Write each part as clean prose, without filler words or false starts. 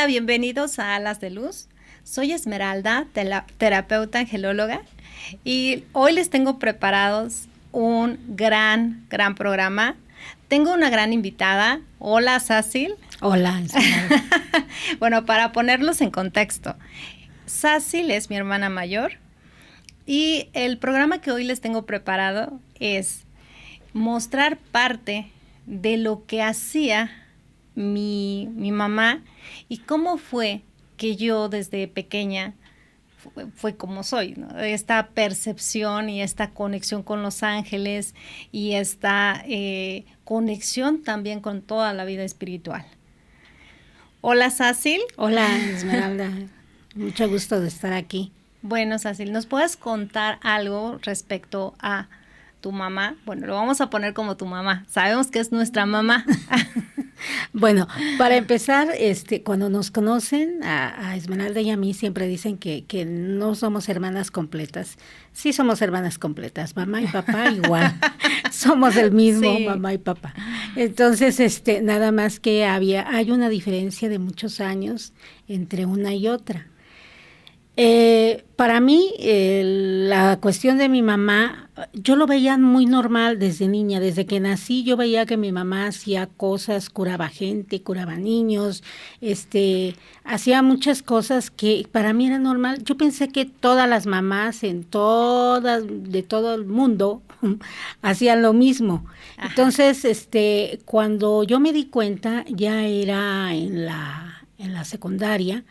Hola, bienvenidos a Alas de Luz. Soy Esmeralda, terapeuta angelóloga, y hoy les tengo preparados un gran programa. Tengo una gran invitada. Hola, Sácil. Hola, Esmeralda. Bueno, para ponerlos en contexto, Sácil es mi hermana mayor y el programa que hoy les tengo preparado es mostrar parte de lo que hacía mi mamá y cómo fue que yo desde pequeña fue como soy, ¿no? Esta percepción y esta conexión con los ángeles y esta conexión también con toda la vida espiritual. Hola, Sácil. Hola, Esmeralda. Mucho gusto de estar aquí. Bueno, Sácil, ¿nos puedes contar algo respecto a tu mamá? Bueno, lo vamos a poner como tu mamá. Sabemos que es nuestra mamá. Bueno, para empezar, cuando nos conocen, a Esmeralda y a mí siempre dicen que no somos hermanas completas. Sí somos hermanas completas, mamá y papá igual. Somos el mismo, sí. Mamá y papá. Entonces, nada más que hay una diferencia de muchos años entre una y otra. Para mí, la cuestión de mi mamá, yo lo veía muy normal desde niña. Desde que nací yo veía que mi mamá hacía cosas, curaba gente, curaba niños, hacía muchas cosas que para mí era normal. Yo pensé que todas las mamás de todo el mundo hacían lo mismo. Ajá. Entonces, cuando yo me di cuenta, ya era en la secundaria,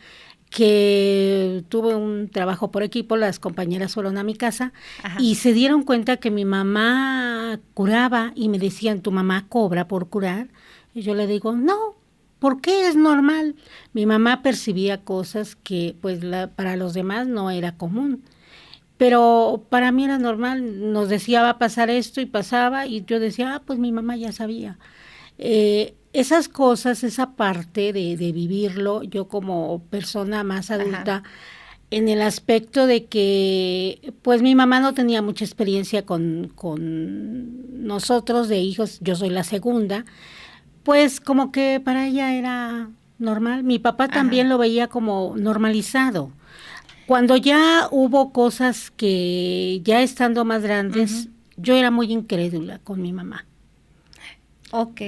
que tuve un trabajo por equipo, las compañeras fueron a mi casa. Ajá. Y se dieron cuenta que mi mamá curaba y me decían, ¿tu mamá cobra por curar? Y yo le digo, no, ¿por qué? Es normal. Mi mamá percibía cosas que pues para los demás no era común. Pero para mí era normal, nos decía va a pasar esto y pasaba y yo decía, pues mi mamá ya sabía. Esas cosas, esa parte de vivirlo, yo como persona más adulta, ajá, en el aspecto de que, pues mi mamá no tenía mucha experiencia con nosotros de hijos, yo soy la segunda, pues como que para ella era normal. Mi papá también, ajá, lo veía como normalizado. Cuando ya hubo cosas que ya estando más grandes, uh-huh, yo era muy incrédula con mi mamá. Ok.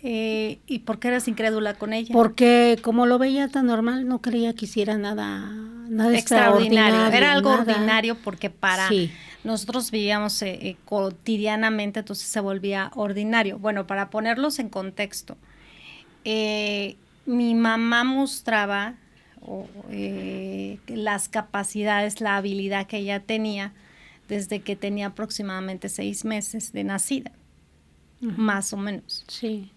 ¿Y por qué eras incrédula con ella? Porque como lo veía tan normal, no creía que hiciera nada extraordinario. Era algo nada ordinario porque para sí, nosotros vivíamos cotidianamente, entonces se volvía ordinario. Bueno, para ponerlos en contexto, mi mamá mostraba las capacidades, la habilidad que ella tenía desde que tenía aproximadamente 6 meses de nacida, uh-huh, más o menos. Sí.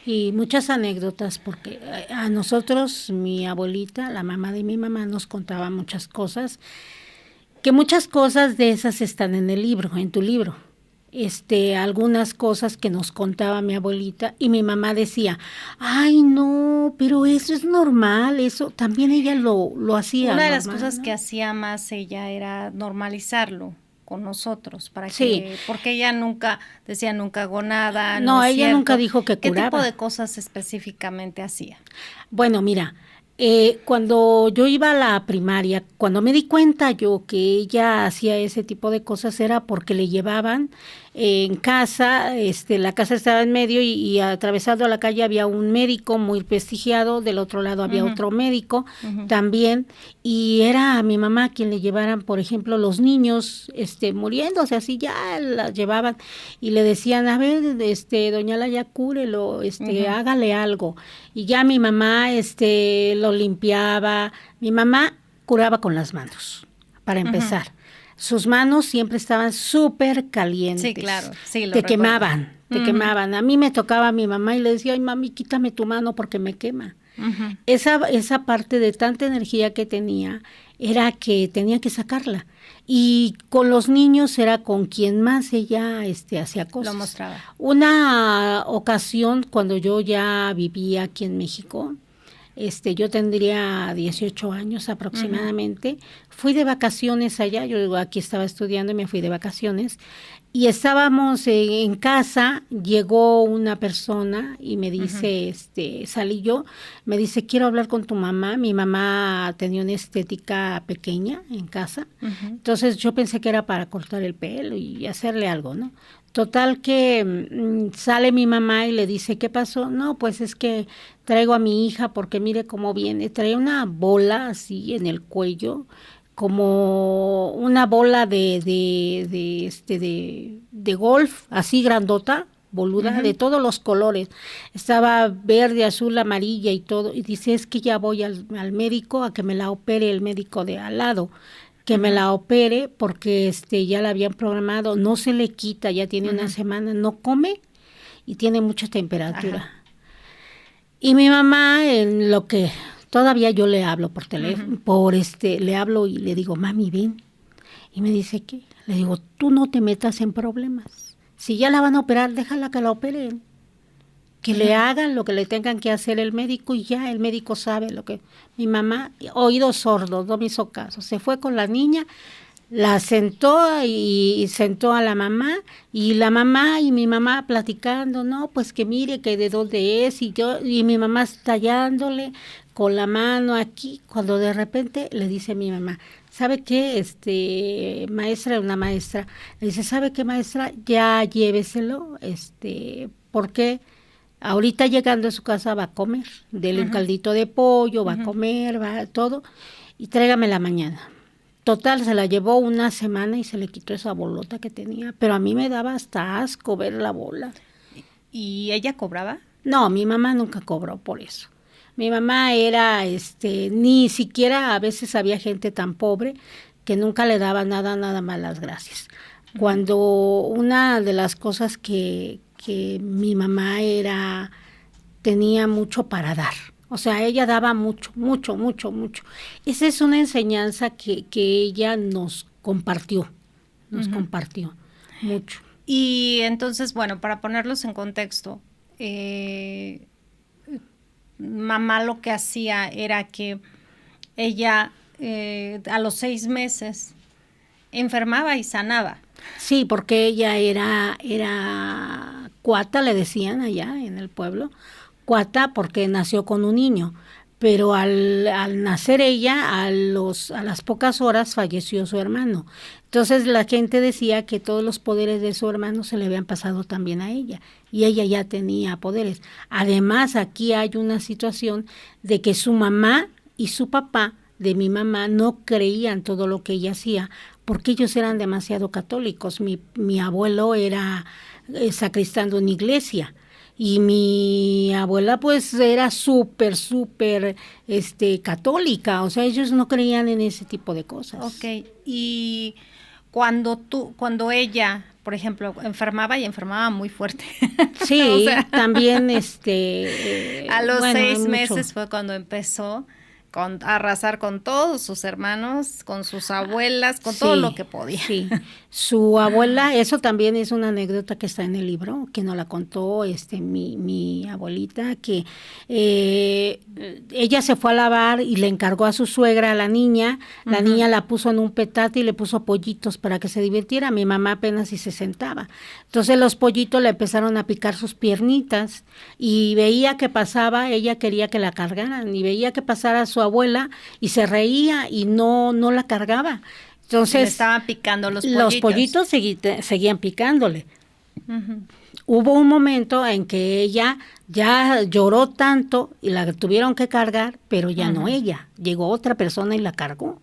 Y muchas anécdotas, porque a nosotros, mi abuelita, la mamá de mi mamá, nos contaba muchas cosas, que muchas cosas de esas están en el libro, en tu libro. Algunas cosas que nos contaba mi abuelita y mi mamá decía, ay no, pero eso es normal, eso también ella lo hacía. Una de normal, las cosas, ¿no?, que hacía más ella era normalizarlo con nosotros, para sí, que, porque ella nunca decía nunca hago nada. No, ella cierto. Nunca dijo que curaba. ¿Qué tipo de cosas específicamente hacía? Bueno, mira, cuando yo iba a la primaria, cuando me di cuenta yo que ella hacía ese tipo de cosas era porque le llevaban en casa, la casa estaba en medio y atravesando la calle había un médico muy prestigiado, del otro lado había, uh-huh, otro médico, uh-huh, también, y era a mi mamá quien le llevaran, por ejemplo, los niños muriéndose, así ya la llevaban y le decían, a ver, doña Laya, cúrelo, uh-huh, hágale algo, y ya mi mamá lo limpiaba. Mi mamá curaba con las manos, para empezar. Uh-huh. Sus manos siempre estaban súper calientes. Sí, claro. Sí, lo te recuerdo. Te uh-huh, quemaban. A mí me tocaba a mi mamá y le decía, ay, mami, quítame tu mano porque me quema. Uh-huh. Esa parte de tanta energía que tenía era que tenía que sacarla. Y con los niños era con quien más ella hacía cosas. Lo mostraba. Una ocasión, cuando yo ya vivía aquí en México, yo tendría 18 años aproximadamente, uh-huh, fui de vacaciones allá, yo aquí estaba estudiando y me fui de vacaciones, Y estábamos en casa, llegó una persona y me dice, salí yo, me dice, quiero hablar con tu mamá. Mi mamá tenía una estética pequeña en casa, entonces yo pensé que era para cortar el pelo y hacerle algo, ¿no? Total que sale mi mamá y le dice, ¿qué pasó? No, pues es que traigo a mi hija porque mire cómo viene, trae una bola así en el cuello, como una bola de golf, así grandota, boluda, de todos los colores. Estaba verde, azul, amarilla y todo. Y dice, es que ya voy al médico a que me la opere el médico de al lado. Que me la opere porque ya la habían programado. No se le quita, ya tiene una semana, no come y tiene mucha temperatura. Ajá. Y mi mamá, en lo que todavía yo le hablo por teléfono, le hablo y le digo, mami, ven. Y me dice, ¿qué? Le digo, tú no te metas en problemas. Si ya la van a operar, déjala que la operen. Que le hagan lo que le tengan que hacer el médico y ya el médico sabe lo que... Mi mamá, oídos sordos, no me hizo caso. Se fue con la niña, la sentó y sentó a la mamá, y la mamá y mi mamá platicando, no, pues que mire que de dónde es, y mi mamá tallándole con la mano aquí, cuando de repente le dice a mi mamá, ¿sabe qué, maestra, una maestra, le dice, ¿sabe qué, maestra? Ya lléveselo, ¿por qué? Ahorita llegando a su casa va a comer, dele un caldito de pollo, va a comer, va todo, y tráigame la mañana. Total, se la llevó una semana y se le quitó esa bolota que tenía, pero a mí me daba hasta asco ver la bola. ¿Y ella cobraba? No, mi mamá nunca cobró por eso. Mi mamá era, ni siquiera a veces había gente tan pobre que nunca le daba nada más las gracias. Cuando una de las cosas que mi mamá tenía mucho para dar. O sea, ella daba mucho. Esa es una enseñanza que ella nos compartió mucho. Y entonces, bueno, para ponerlos en contexto, mamá lo que hacía era que ella a los 6 meses enfermaba y sanaba. Sí, porque ella era cuata, le decían allá en el pueblo, cuata porque nació con un niño, pero al nacer ella, a las pocas horas falleció su hermano. Entonces la gente decía que todos los poderes de su hermano se le habían pasado también a ella, y ella ya tenía poderes. Además, aquí hay una situación de que su mamá y su papá de mi mamá no creían todo lo que ella hacía, porque ellos eran demasiado católicos. Mi abuelo era sacristán de una iglesia, y mi abuela pues era súper católica, o sea, ellos no creían en ese tipo de cosas. Ok, y cuando ella, por ejemplo, enfermaba muy fuerte. Sí, o sea, también a los 6 meses fue cuando empezó a arrasar con todos sus hermanos, con sus abuelas, con todo lo que podía. Sí, su abuela, eso también es una anécdota que está en el libro, que nos la contó mi abuelita, que ella se fue a lavar y le encargó a su suegra a la niña la puso en un petate y le puso pollitos para que se divirtiera. Mi mamá apenas si se sentaba. Entonces los pollitos le empezaron a picar sus piernitas, y veía que pasaba, ella quería que la cargaran, y veía que pasara su abuela y se reía y no la cargaba. Entonces, le estaban picando los pollitos. Los pollitos seguían picándole. Hubo un momento en que ella ya lloró tanto y la tuvieron que cargar, pero ya no ella. Llegó otra persona y la cargó.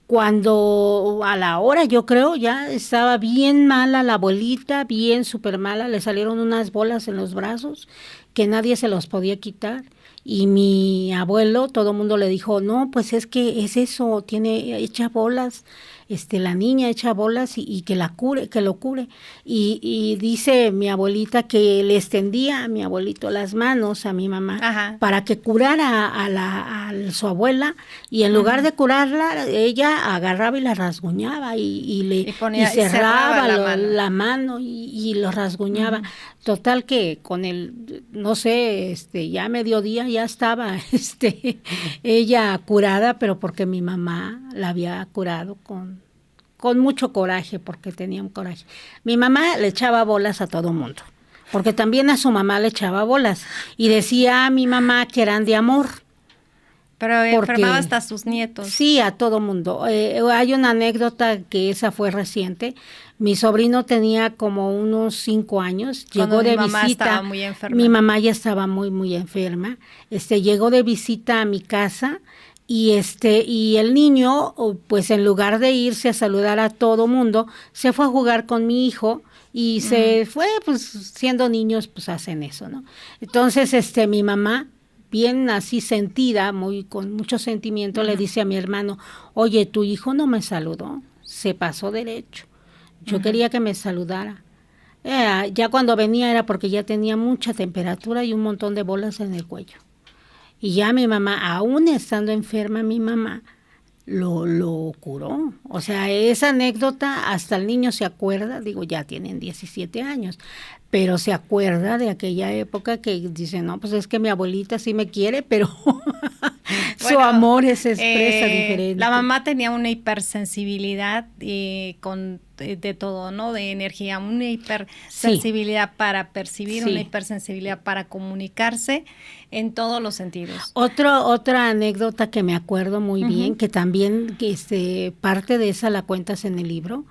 Cuando a la hora, yo creo, ya estaba bien mala la abuelita, bien súper mala, le salieron unas bolas en los brazos que nadie se los podía quitar. Y mi abuelo, todo el mundo le dijo, no, pues es que es eso, tiene echa bolas, la niña echa bolas y que lo cure. Y dice mi abuelita que le extendía a mi abuelito las manos a mi mamá para que curara a su abuela, y en lugar de curarla, ella agarraba y la rasguñaba y cerraba la mano y lo rasguñaba. Total que con no sé, ya a mediodía ya estaba ella curada, pero porque mi mamá la había curado con con mucho coraje, porque tenía un coraje. Mi mamá le echaba bolas a todo mundo, porque también a su mamá le echaba bolas, y decía a mi mamá que eran de amor. Pero enfermaba Porque hasta a sus nietos. sí, a todo mundo. Hay una anécdota que esa fue reciente. Mi sobrino tenía como unos 5 años, Cuando llegó mi de mamá visita. estaba muy enferma. Mi mamá ya estaba muy, muy enferma. Llegó de visita a mi casa y el niño, pues en lugar de irse a saludar a todo mundo, se fue a jugar con mi hijo y se fue, pues siendo niños, pues hacen eso, ¿no? Entonces, mi mamá, bien así sentida, con mucho sentimiento, le dice a mi hermano, oye, tu hijo no me saludó, se pasó derecho. Yo quería que me saludara. Ya cuando venía era porque ya tenía mucha temperatura y un montón de bolas en el cuello. Y ya mi mamá, aún estando enferma, mi mamá lo curó. O sea, esa anécdota, hasta el niño se acuerda, digo, ya tienen 17 años, pero se acuerda de aquella época que dice, no, pues es que mi abuelita sí me quiere, pero su amor se expresa diferente. La mamá tenía una hipersensibilidad de todo, ¿no? De energía, una hipersensibilidad para percibir, una hipersensibilidad para comunicarse en todos los sentidos. Otra anécdota que me acuerdo muy bien, que también parte de esa la cuentas en el libro,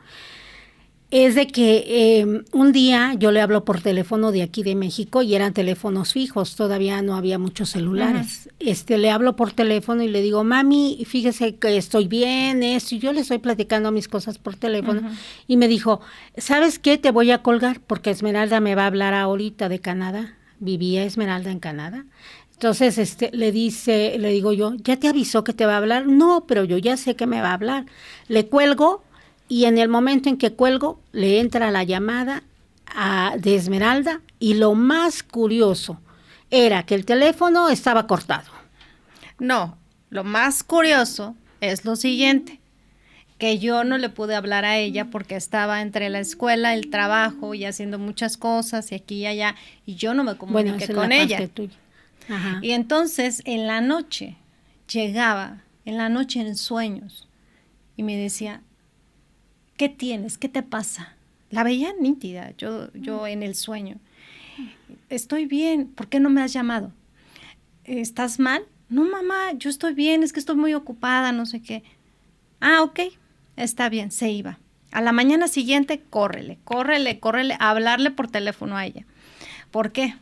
es de que un día yo le hablo por teléfono de aquí de México y eran teléfonos fijos, todavía no había muchos celulares. Le hablo por teléfono y le digo, mami, fíjese que estoy bien, y yo le estoy platicando mis cosas por teléfono. Y me dijo, ¿sabes qué? Te voy a colgar porque Esmeralda me va a hablar ahorita de Canadá. Vivía Esmeralda en Canadá. Entonces le digo yo, ¿ya te avisó que te va a hablar? No, pero yo ya sé que me va a hablar. Le cuelgo. Y en el momento en que cuelgo, le entra la llamada de Esmeralda y lo más curioso era que el teléfono estaba cortado. No, lo más curioso es lo siguiente, que yo no le pude hablar a ella porque estaba entre la escuela, el trabajo y haciendo muchas cosas y aquí y allá, y yo no me comuniqué con ella. Ajá. Y entonces en la noche llegaba, en sueños, y me decía, ¿qué tienes? ¿Qué te pasa? La veía nítida, yo en el sueño. Estoy bien, ¿por qué no me has llamado? ¿Estás mal? No, mamá, yo estoy bien, es que estoy muy ocupada, no sé qué. Ah, ok, está bien, se iba. A la mañana siguiente, córrele, a hablarle por teléfono a ella. ¿Por qué?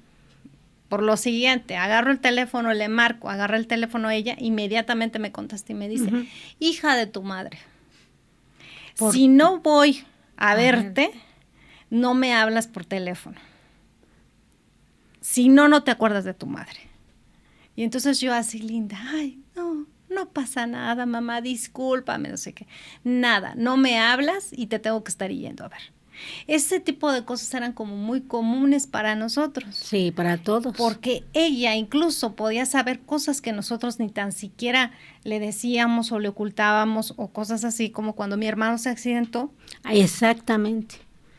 Por lo siguiente, agarro el teléfono, le marco, agarra el teléfono a ella, inmediatamente me contesta y me dice, hija de tu madre, si no voy a verte, no me hablas por teléfono. Si no, no te acuerdas de tu madre. Y entonces yo así, linda, ay, no pasa nada, mamá, discúlpame, no sé qué. Nada, no me hablas y te tengo que estar yendo a ver. Ese tipo de cosas eran como muy comunes para nosotros. Sí, para todos. Porque ella incluso podía saber cosas que nosotros ni tan siquiera le decíamos o le ocultábamos o cosas así, como cuando mi hermano se accidentó. Exactamente.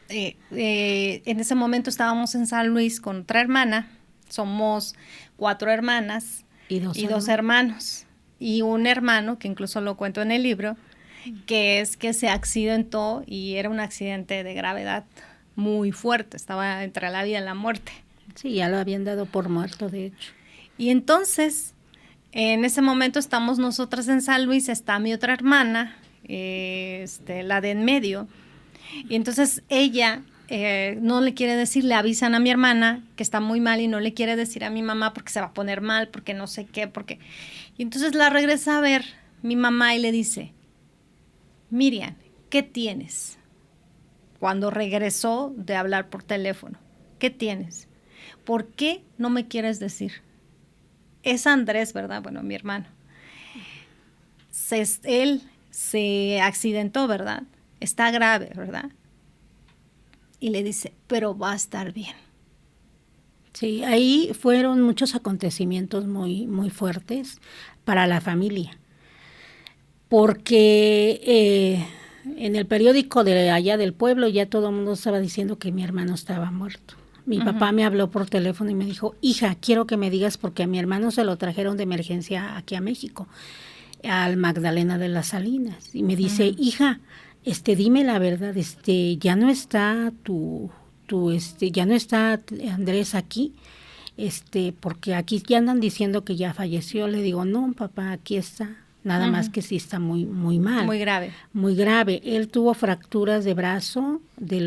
En ese momento estábamos en San Luis con otra hermana, somos 4 hermanas y dos hermanos. Y un hermano, que incluso lo cuento en el libro, que se accidentó y era un accidente de gravedad muy fuerte, estaba entre la vida y la muerte. Sí, ya lo habían dado por muerto, de hecho. Y entonces, en ese momento estamos nosotras en San Luis, está mi otra hermana, la de en medio, y entonces ella no le quiere decir, le avisan a mi hermana que está muy mal y no le quiere decir a mi mamá porque se va a poner mal, porque no sé qué, porque... Y entonces la regresa a ver mi mamá y le dice, Miriam, ¿qué tienes? Cuando regresó de hablar por teléfono, ¿qué tienes? ¿Por qué no me quieres decir? Es Andrés, ¿verdad? Bueno, mi hermano. Él se accidentó, ¿verdad? Está grave, ¿verdad? Y le dice, pero va a estar bien. Sí, ahí fueron muchos acontecimientos muy, muy fuertes para la familia. Porque en el periódico de allá del pueblo ya todo el mundo estaba diciendo que mi hermano estaba muerto. Mi papá me habló por teléfono y me dijo, hija, quiero que me digas porque a mi hermano se lo trajeron de emergencia aquí a México, al Magdalena de las Salinas. Y me dice, hija, dime la verdad, ya no está ya no está Andrés aquí, porque aquí ya andan diciendo que ya falleció. Le digo, no, papá, aquí está. Nada más que sí está muy, muy mal. Muy grave. Muy grave. Él tuvo fracturas del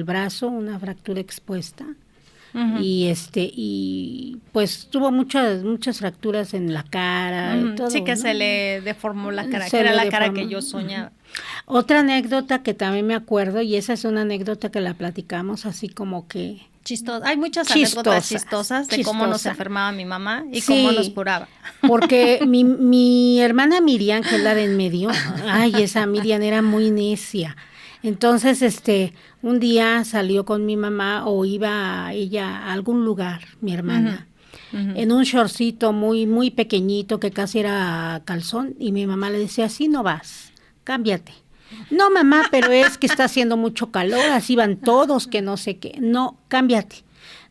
brazo, una fractura expuesta. Y pues tuvo muchas fracturas en la cara y todo, sí, que ¿no? se le deformó la cara, que era la cara que yo soñaba. Otra anécdota que también me acuerdo, y esa es una anécdota que la platicamos así como que chistosa. Hay muchas anécdotas chistosas de cómo nos enfermaba mi mamá y cómo nos curaba. Porque mi hermana Miriam, que es la de en medio, esa Miriam era muy necia. Entonces, un día salió con mi mamá o iba ella a algún lugar, mi hermana, en un shortcito muy, muy pequeñito que casi era calzón, y mi mamá le decía, así no vas, cámbiate. No, mamá, pero es que está haciendo mucho calor, así van todos, que no sé qué. No, cámbiate.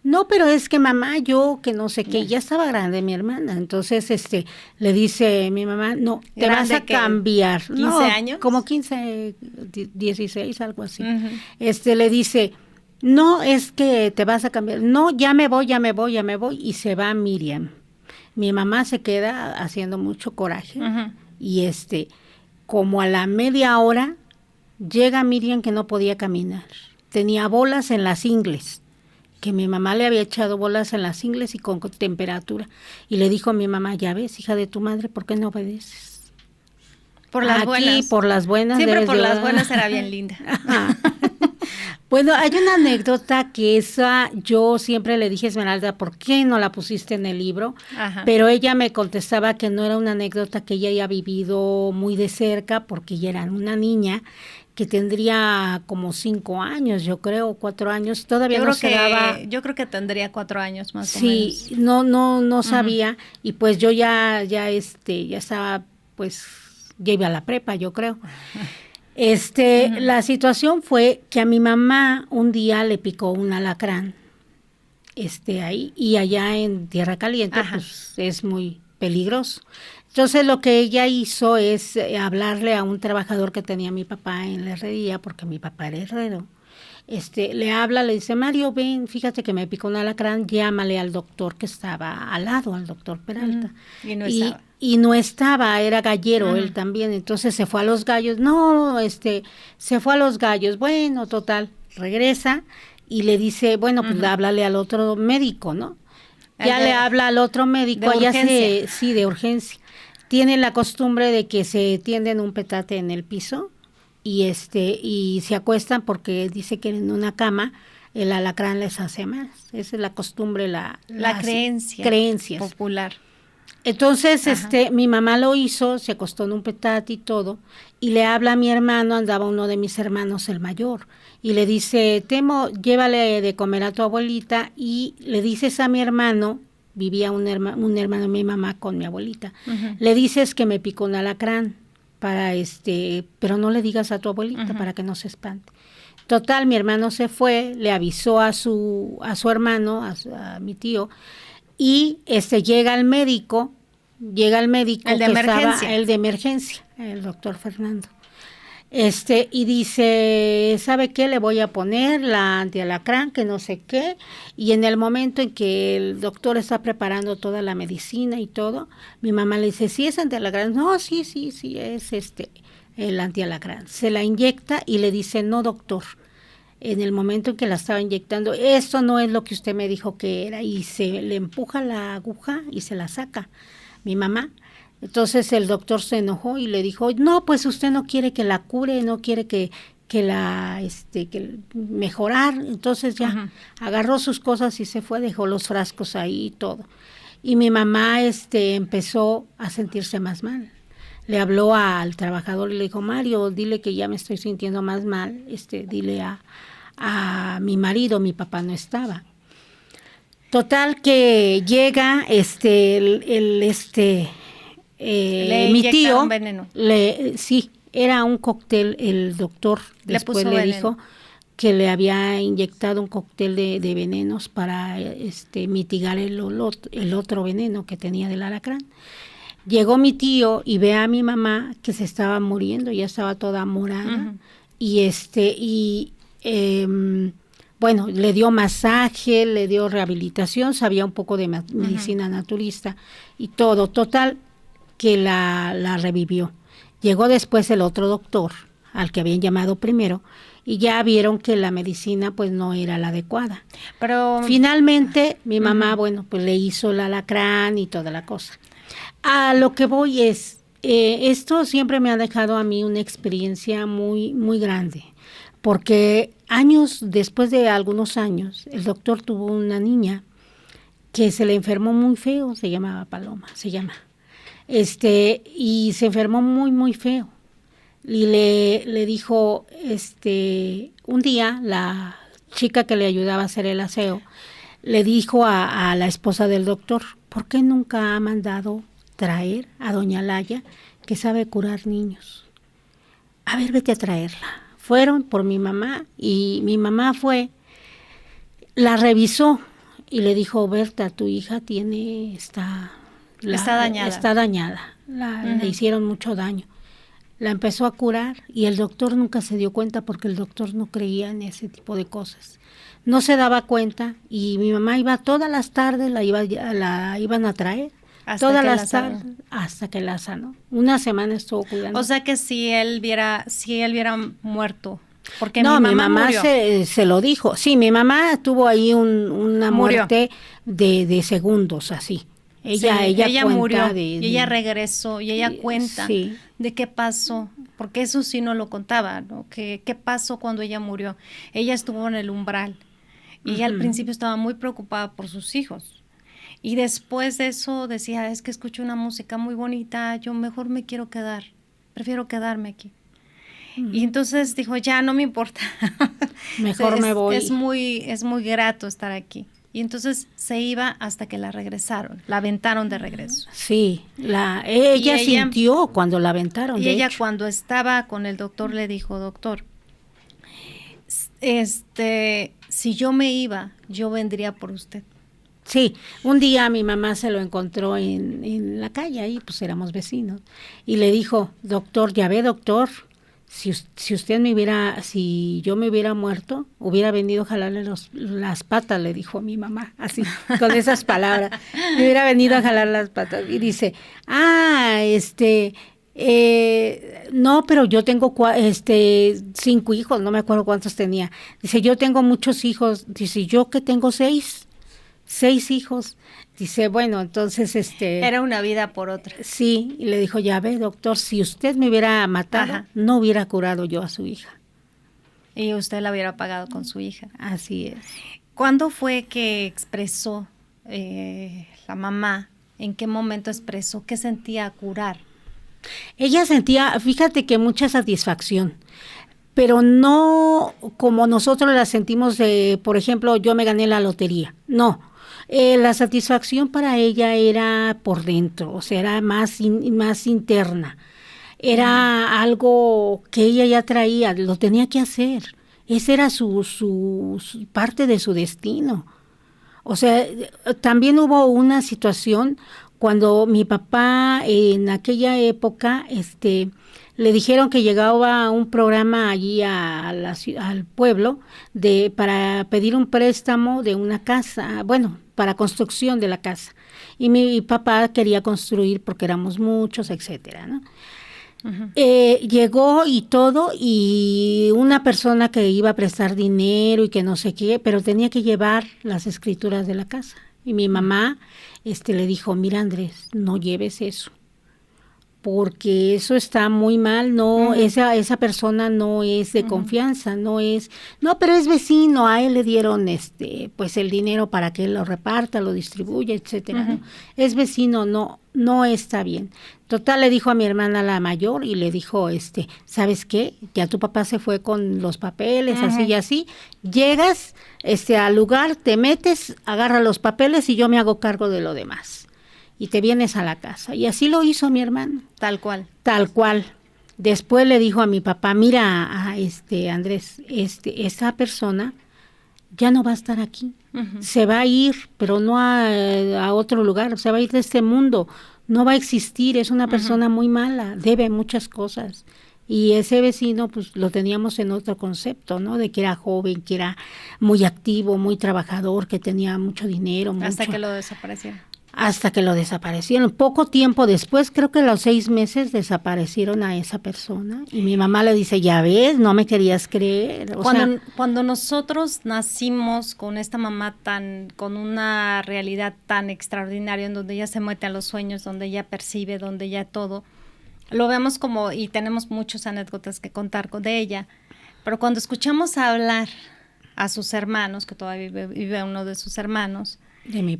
No, pero es que mamá, yo que no sé qué, ya estaba grande mi hermana. Entonces, le dice mi mamá, no, te vas a cambiar. ¿15 no, años? Como 15, 16, algo así. Le dice, no, es que te vas a cambiar. No, ya me voy. Y se va Miriam. Mi mamá se queda haciendo mucho coraje. Y como a la media hora, llega Miriam que no podía caminar. Tenía bolas en las ingles, que mi mamá le había echado bolas en las ingles y con temperatura. Y le dijo a mi mamá, ya ves, hija de tu madre, ¿por qué no obedeces? Por las buenas. Por las buenas. Siempre por las buenas era bien linda. Bueno, hay una anécdota que esa yo siempre le dije a Esmeralda, ¿por qué no la pusiste en el libro? Pero ella me contestaba que no era una anécdota que ella haya vivido muy de cerca, porque ella era una niña que tendría como 5 años, yo creo, 4 años, todavía no se daba. Yo creo que tendría 4 años más o menos. Sí, no sabía, y pues yo ya estaba, pues, ya iba a la prepa, yo creo. La situación fue que a mi mamá un día le picó un alacrán, ahí, y allá en Tierra Caliente, pues, es muy peligroso. Entonces lo que ella hizo es hablarle a un trabajador que tenía mi papá en la herrería, porque mi papá era herrero. Le habla, le dice, Mario, ven, fíjate que me picó un alacrán, llámale al doctor que estaba al lado, al doctor Peralta. Y no estaba. Y no estaba, era gallero él también, entonces se fue a Los Gallos. No, se fue a Los Gallos. Bueno, total, regresa y le dice, bueno, pues háblale al otro médico, ¿no? Ya le habla al otro médico, de urgencia. Sí, de urgencia. Tienen la costumbre de que se tienden un petate en el piso y se acuestan porque dice que en una cama el alacrán les hace más. Esa es la costumbre, la creencia popular. Entonces, mi mamá lo hizo, se acostó en un petate y todo, y le habla a mi hermano, andaba uno de mis hermanos, el mayor, y le dice, Temo, llévale de comer a tu abuelita, y le dices a mi hermano, vivía un hermano de mi mamá con mi abuelita, le dices que me picó un alacrán, pero no le digas a tu abuelita para que no se espante. Total, mi hermano se fue, le avisó a su hermano, a mi tío, y llega el médico el de emergencia, el doctor Fernando. Y dice, ¿sabe qué? Le voy a poner la antialacrán, que no sé qué, y en el momento en que el doctor está preparando toda la medicina y todo, mi mamá le dice, ¿sí es antialacrán? No, sí, es el antialacrán. Se la inyecta y le dice, no, doctor, en el momento en que la estaba inyectando, esto no es lo que usted me dijo que era, y se le empuja la aguja y se la saca mi mamá. Entonces el doctor se enojó y le dijo, no, pues usted no quiere que la cure, no quiere que mejorar. Entonces ya agarró sus cosas y se fue, dejó los frascos ahí y todo. Y mi mamá empezó a sentirse más mal. Le habló al trabajador y le dijo, Mario, dile que ya me estoy sintiendo más mal, dile a mi marido, mi papá no estaba. Total que llega mi tío, un veneno. Sí, era un cóctel, el doctor después le dijo que le había inyectado un cóctel de venenos para mitigar el otro veneno que tenía del alacrán. Llegó mi tío y ve a mi mamá que se estaba muriendo, ya estaba toda morada, bueno, le dio masaje, le dio rehabilitación, sabía un poco de medicina naturista y todo. Total, que la revivió. Llegó después el otro doctor, al que habían llamado primero, y ya vieron que la medicina pues no era la adecuada. Pero finalmente mi mamá, bueno, pues le hizo el alacrán y toda la cosa. A lo que voy es, esto siempre me ha dejado a mí una experiencia muy, muy grande, porque después de algunos años, el doctor tuvo una niña que se le enfermó muy feo, se llamaba Paloma, y se enfermó muy, muy feo. Y le dijo, un día la chica que le ayudaba a hacer el aseo, le dijo a la esposa del doctor, ¿por qué nunca ha mandado traer a doña Laya, que sabe curar niños? A ver, vete a traerla. Fueron por mi mamá y mi mamá la revisó y le dijo, Berta, tu hija está dañada, le hicieron mucho daño. La empezó a curar y el doctor nunca se dio cuenta porque el doctor no creía en ese tipo de cosas. No se daba cuenta y mi mamá iba todas las tardes, la iban a traer. Todas las tardes hasta que la sanó. Una semana estuvo cuidando. O sea que si él hubiera muerto, porque no, mi mamá se lo dijo. Sí, mi mamá tuvo ahí una muerte de segundos, así. Ella murió y ella regresó y ella cuenta de qué pasó, porque eso sí no lo contaba, ¿no? ¿Qué pasó cuando ella murió? Ella estuvo en el umbral y ella al principio estaba muy preocupada por sus hijos. Y después de eso decía, es que escucho una música muy bonita, yo mejor me quiero quedar, prefiero quedarme aquí. Y entonces dijo, ya no me importa. Mejor me voy. Es muy grato estar aquí. Y entonces se iba hasta que la regresaron, la aventaron de regreso. Sí, ella sintió cuando la aventaron. Y ella cuando estaba con el doctor le dijo, doctor, si yo me iba, yo vendría por usted. Sí, un día mi mamá se lo encontró en la calle, ahí pues éramos vecinos, y le dijo, doctor, ya ve, doctor, si yo me hubiera muerto, hubiera venido a jalarle las patas, le dijo a mi mamá, así, con esas palabras, me hubiera venido a jalar las patas, y dice, no, pero yo tengo 5 hijos, no me acuerdo cuántos tenía, dice, yo tengo muchos hijos, dice, yo que tengo 6 hijos. Dice, bueno, entonces era una vida por otra. Sí, y le dijo, ya ve, doctor, si usted me hubiera matado, no hubiera curado yo a su hija. Y usted la hubiera pagado con su hija. Así es. ¿Cuándo fue que expresó la mamá? ¿En qué momento expresó qué sentía curar? Ella sentía, fíjate que mucha satisfacción, pero no como nosotros la sentimos por ejemplo, yo me gané la lotería. No. La satisfacción para ella era por dentro, o sea, era más interna. Era algo que ella ya traía, lo tenía que hacer. Esa era su parte de su destino. O sea, también hubo una situación cuando mi papá en aquella época, le dijeron que llegaba un programa allí al pueblo para pedir un préstamo de una casa, bueno, para construcción de la casa. Y mi papá quería construir porque éramos muchos, etcétera, ¿no? Uh-huh. Llegó y todo, y una persona que iba a prestar dinero y que no sé qué, pero tenía que llevar las escrituras de la casa. Y mi mamá le dijo, mira Andrés, no lleves eso, porque eso está muy mal, no, uh-huh. esa persona no es de uh-huh. confianza, no, pero es vecino, a él le dieron pues el dinero para que él lo reparta, lo distribuya, etcétera, uh-huh. ¿no? Es vecino, no está bien. Total, le dijo a mi hermana la mayor y le dijo, ¿sabes qué? Ya tu papá se fue con los papeles, uh-huh. así y así. Llegas al lugar, te metes, agarra los papeles y yo me hago cargo de lo demás. Y te vienes a la casa. Y así lo hizo mi hermano. Tal cual. Tal cual. Después le dijo a mi papá, mira, Andrés, esa persona ya no va a estar aquí. Uh-huh. Se va a ir, pero no a otro lugar, se va a ir de este mundo. No va a existir, es una persona uh-huh. muy mala, debe muchas cosas. Y ese vecino, pues lo teníamos en otro concepto, ¿no? De que era joven, que era muy activo, muy trabajador, que tenía mucho dinero, Hasta mucho. que lo desaparecieron. Hasta que lo desaparecieron. Poco tiempo después, creo que a los 6 meses desaparecieron a esa persona. Y mi mamá le dice, ya ves, no me querías creer. Cuando nosotros nacimos con esta mamá con una realidad tan extraordinaria, en donde ella se mete a los sueños, donde ella percibe, donde ella todo, lo vemos como, y tenemos muchas anécdotas que contar de ella, pero cuando escuchamos hablar a sus hermanos, que todavía vive uno de sus hermanos, de mi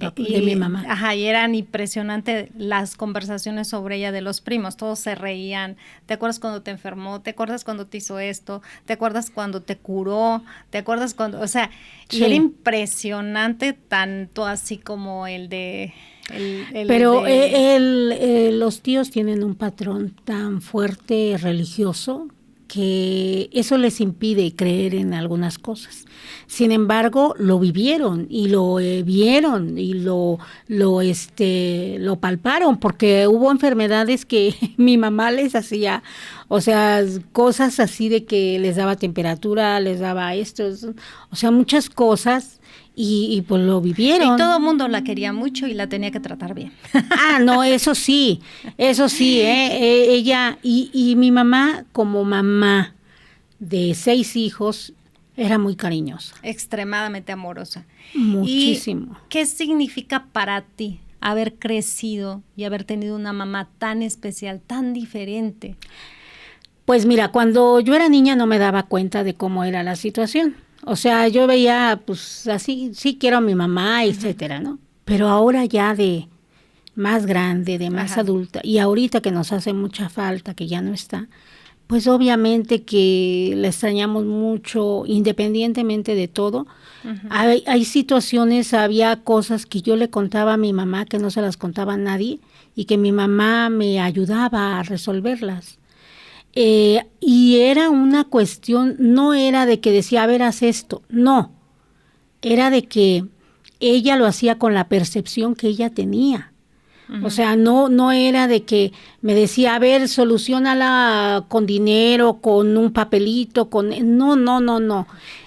mamá. Ajá, y eran impresionantes las conversaciones sobre ella de los primos, todos se reían. ¿Te acuerdas cuando te enfermó? ¿Te acuerdas cuando te hizo esto? ¿Te acuerdas cuando te curó? ¿Te acuerdas cuando, o sea, sí. Y era impresionante tanto así como el de... Pero los tíos tienen un patrón tan fuerte religioso que eso les impide creer en algunas cosas. Sin embargo, lo vivieron y lo vieron y lo palparon, porque hubo enfermedades que mi mamá les hacía, o sea, cosas así de que les daba temperatura, les daba esto, o sea, muchas cosas. Y pues lo vivieron. Y todo el mundo la quería mucho y la tenía que tratar bien. No, eso sí, ella y mi mamá, como mamá de 6 hijos, era muy cariñosa. Extremadamente amorosa. Muchísimo. ¿Y qué significa para ti haber crecido y haber tenido una mamá tan especial, tan diferente? Pues mira, cuando yo era niña no me daba cuenta de cómo era la situación. O sea, yo veía, pues así, sí quiero a mi mamá, etcétera, ¿no? Pero ahora ya de más grande, de más adulta, y ahorita que nos hace mucha falta, que ya no está, pues obviamente que la extrañamos mucho, independientemente de todo. Hay situaciones, había cosas que yo le contaba a mi mamá que no se las contaba a nadie, y que mi mamá me ayudaba a resolverlas. Y era una cuestión, no era de que decía, a ver, haz esto, no, era de que ella lo hacía con la percepción que ella tenía. O sea, no era de que me decía, a ver, soluciónala con dinero, con un papelito, no.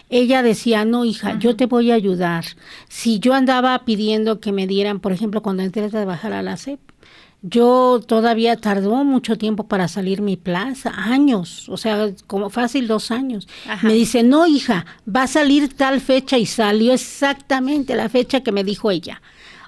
Ella decía, no, hija, yo te voy a ayudar. Si yo andaba pidiendo que me dieran, por ejemplo, cuando entré a trabajar a la SEP, yo todavía tardó mucho tiempo para salir mi plaza, años, o sea, como fácil 2 años. Me dice, no, hija, va a salir tal fecha, y salió exactamente la fecha que me dijo ella.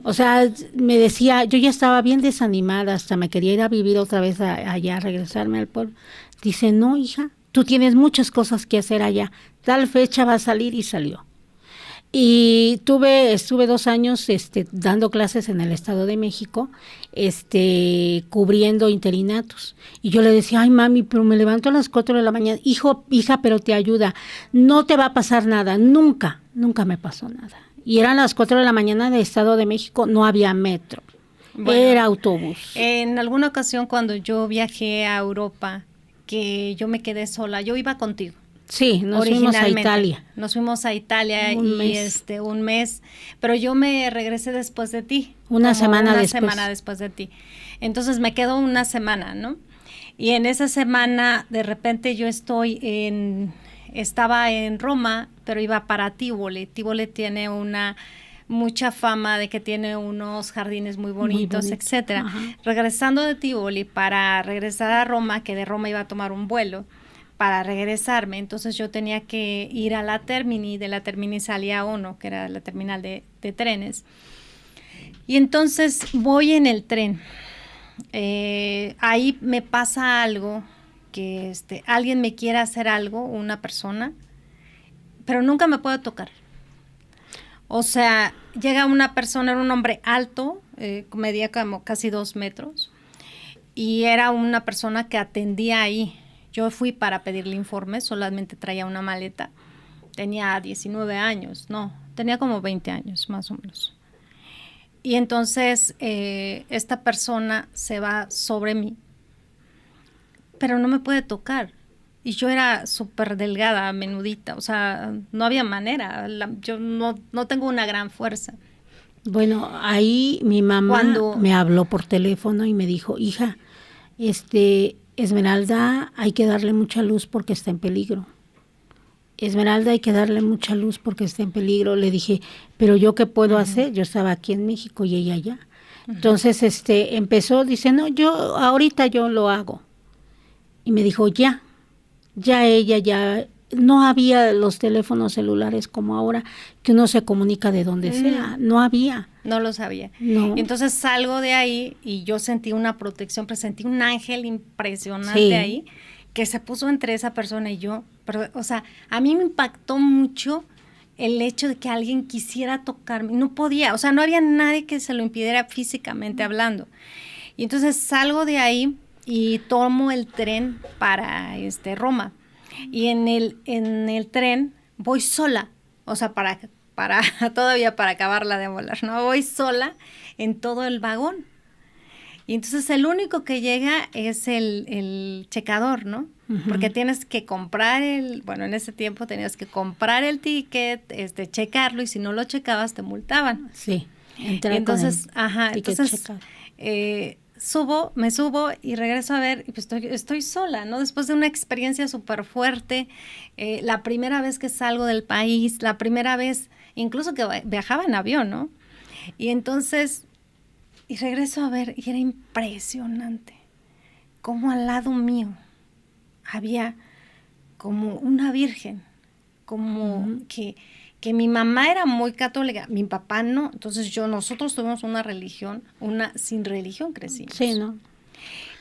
O sea, me decía, yo ya estaba bien desanimada, hasta me quería ir a vivir otra vez allá, regresarme al pueblo. Dice, no, hija, tú tienes muchas cosas que hacer allá, tal fecha va a salir, y salió. Y estuve 2 años dando clases en el Estado de México, cubriendo interinatos. Y yo le decía, ay mami, pero me levanto a las 4 de la mañana. Hija, pero te ayuda. No te va a pasar nada. Nunca me pasó nada. Y eran las 4 de la mañana en el Estado de México, no había metro. Bueno, era autobús. En alguna ocasión cuando yo viajé a Europa, que yo me quedé sola, yo iba contigo. Sí, nos fuimos a Italia. Nos fuimos a Italia un mes, pero yo me regresé después de ti. Una semana después de ti. Entonces me quedo una semana, ¿no? Y en esa semana, de repente yo estaba en Roma, pero iba para Tivoli. Tivoli tiene mucha fama de que tiene unos jardines muy bonitos, etcétera. Regresando de Tivoli para regresar a Roma, que de Roma iba a tomar un vuelo para regresarme, entonces yo tenía que ir a la Termini, de la Termini salía ONO, que era la terminal de trenes, y entonces voy en el tren, ahí me pasa algo, que alguien me quiere hacer algo, una persona, pero nunca me puede tocar. O sea, llega una persona, era un hombre alto, medía como casi 2 metros, y era una persona que atendía ahí. Yo fui para pedirle informes, solamente traía una maleta. Tenía 19 años, no, tenía como 20 años más o menos. Y entonces esta persona se va sobre mí, pero no me puede tocar. Y yo era súper delgada, menudita, o sea, no había manera. Yo no tengo una gran fuerza. Bueno, ahí mi mamá me habló por teléfono y me dijo, hija, Esmeralda, hay que darle mucha luz porque está en peligro. Esmeralda, hay que darle mucha luz porque está en peligro. Le dije, pero ¿yo qué puedo hacer? Yo estaba aquí en México y ella allá. Entonces, empezó, dice, no, ahorita yo lo hago. Y me dijo, ya ella, ya, no había los teléfonos celulares como ahora, que uno se comunica de donde sea, no había. No lo sabía. No. Y entonces salgo de ahí y yo sentí una protección, presentí un ángel impresionante ahí, que se puso entre esa persona y yo. Pero, o sea, a mí me impactó mucho el hecho de que alguien quisiera tocarme. No podía, o sea, no había nadie que se lo impidiera físicamente hablando. Y entonces salgo de ahí y tomo el tren para Roma. Y en el tren voy sola, o sea, todavía para acabarla de volar, ¿no? Voy sola en todo el vagón. Y entonces el único que llega es el checador, ¿no? Porque tienes que comprar en ese tiempo tenías que comprar el ticket, checarlo, y si no lo checabas te multaban. Sí. Entonces, me subo y regreso a ver, y pues estoy sola, ¿no? Después de una experiencia súper fuerte, la primera vez que salgo del país, la primera vez incluso que viajaba en avión, ¿no? Y entonces, y regreso a ver, y era impresionante, como al lado mío había como una virgen, como que mi mamá era muy católica, mi papá no, entonces nosotros tuvimos una religión, sin religión crecimos. Sí, ¿no?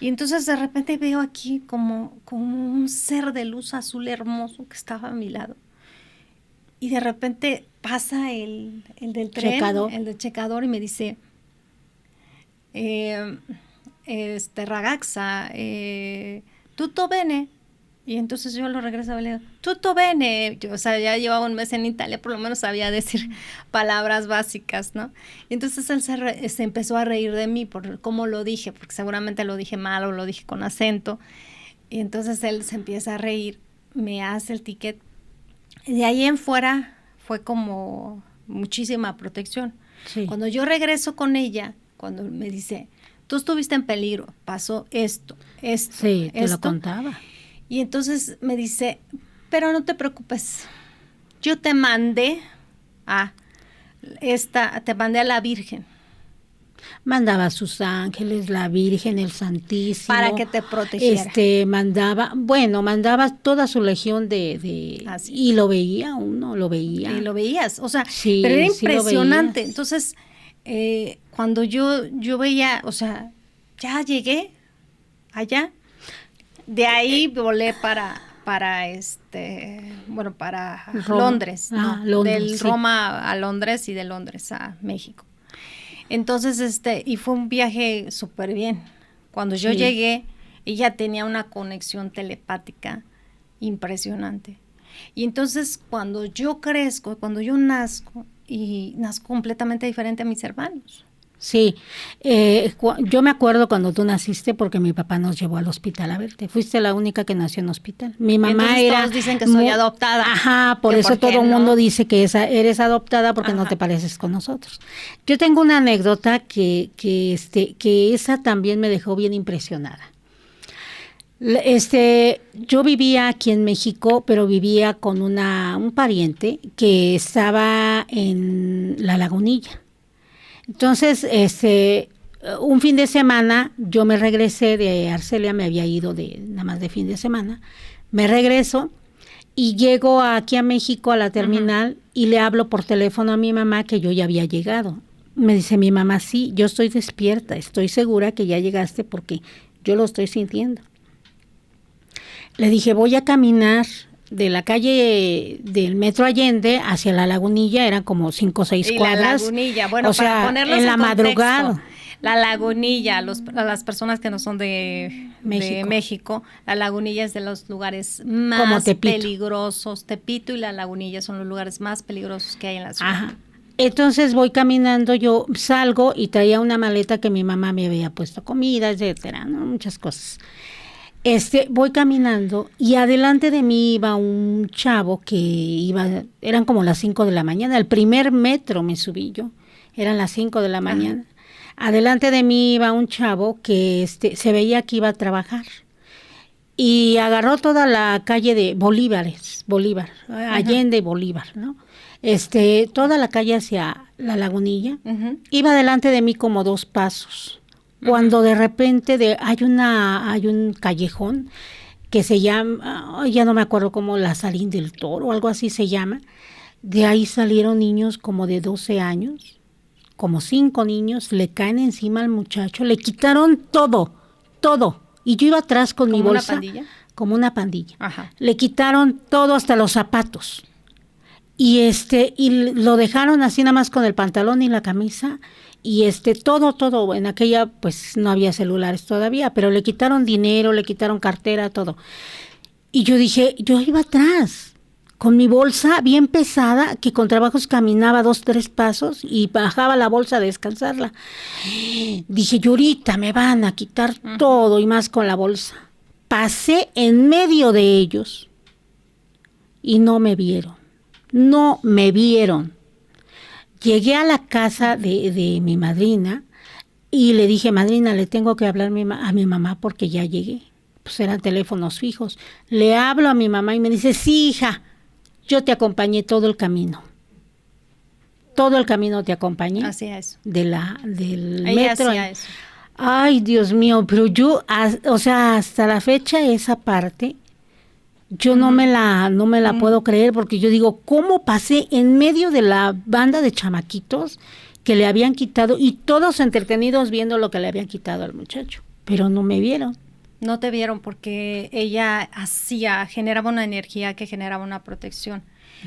Y entonces de repente veo aquí como un ser de luz azul hermoso que estaba a mi lado. Y de repente pasa el del tren, el del checador, y me dice, ragazza, tutto bene. Y entonces yo lo regreso a leer, tutto bene. Yo, o sea, ya llevaba un mes en Italia, por lo menos sabía decir palabras básicas, ¿no? Y entonces él se empezó a reír de mí por cómo lo dije, porque seguramente lo dije mal o lo dije con acento. Y entonces él se empieza a reír, me hace el ticket. Y de ahí en fuera fue como muchísima protección. Sí. Cuando yo regreso con ella, cuando me dice, tú estuviste en peligro, pasó esto. Sí, te lo contaba. Y entonces me dice, pero no te preocupes, yo te mandé a la Virgen. Mandaba a sus ángeles, la Virgen, el Santísimo. Para que te protegiera. Mandaba toda su legión y lo veía uno, lo veía. Y lo veías, o sea, sí, pero era impresionante. Sí, entonces, cuando yo veía, o sea, ya llegué allá. De ahí volé para Londres, ¿no? Londres, Roma a Londres y de Londres a México. Entonces, y fue un viaje súper bien. Cuando yo llegué, ella tenía una conexión telepática impresionante. Y entonces, cuando yo crezco, cuando yo nazco completamente diferente a mis hermanos. Sí, yo me acuerdo cuando tú naciste porque mi papá nos llevó al hospital a verte. Fuiste la única que nació en hospital. Mi mamá todos dicen que soy adoptada. Ajá, por eso todo el mundo dice que eres adoptada porque no te pareces con nosotros. Yo tengo una anécdota que esa también me dejó bien impresionada. Yo vivía aquí en México, pero vivía con un pariente que estaba en La Lagunilla. Entonces, un fin de semana, yo me regresé de Arcelia, me había ido nada más de fin de semana, me regreso y llego aquí a México a la terminal y le hablo por teléfono a mi mamá que yo ya había llegado. Me dice mi mamá, sí, yo estoy despierta, estoy segura que ya llegaste porque yo lo estoy sintiendo. Le dije, voy a caminar de la calle del Metro Allende hacia La Lagunilla, eran como 5 o 6 cuadras. La Lagunilla, bueno, para ponerlos en la contexto, madrugada. La Lagunilla, a las personas que no son de México, La Lagunilla es de los lugares más peligrosos. Tepito y La Lagunilla son los lugares más peligrosos que hay en la ciudad. Ajá. Entonces voy caminando, yo salgo y traía una maleta que mi mamá me había puesto comida, etcétera, ¿no? Muchas cosas. Voy caminando y adelante de mí iba un chavo que eran como las 5 de la mañana, el primer metro me subí yo, eran las 5 de la mañana. Adelante de mí iba un chavo que se veía que iba a trabajar y agarró toda la calle de Bolívar, Allende y Bolívar, ¿no? Toda la calle hacia la Lagunilla, iba delante de mí como 2 pasos, cuando de repente hay un callejón que se llama, ya no me acuerdo cómo, Lazarín del Toro o algo así se llama, de ahí salieron niños como de 12 años, como 5 niños, le caen encima al muchacho, le quitaron todo, y yo iba atrás con mi bolsa. ¿Como una pandilla? Como una pandilla. Ajá. Le quitaron todo hasta los zapatos. Y lo dejaron así nada más con el pantalón y la camisa, y todo, en aquella pues no había celulares todavía, pero le quitaron dinero, le quitaron cartera, todo. Y yo dije, yo iba atrás, con mi bolsa bien pesada, que con trabajos caminaba 2, 3 pasos y bajaba la bolsa a descansarla. Dije, yo ahorita me van a quitar todo y más con la bolsa. Pasé en medio de ellos y no me vieron. Llegué a la casa de mi madrina y le dije, madrina, le tengo que hablar a mi mamá porque ya llegué. Pues eran teléfonos fijos. Le hablo a mi mamá y me dice, sí, hija, yo te acompañé todo el camino. Todo el camino te acompañé. Hacía eso. Del Ella metro. hacía eso. Ay, Dios mío, pero yo, hasta la fecha esa parte, yo no me la puedo creer, porque yo digo, ¿cómo pasé en medio de la banda de chamaquitos que le habían quitado, y todos entretenidos viendo lo que le habían quitado al muchacho? Pero no me vieron. No te vieron porque ella generaba una energía que generaba una protección.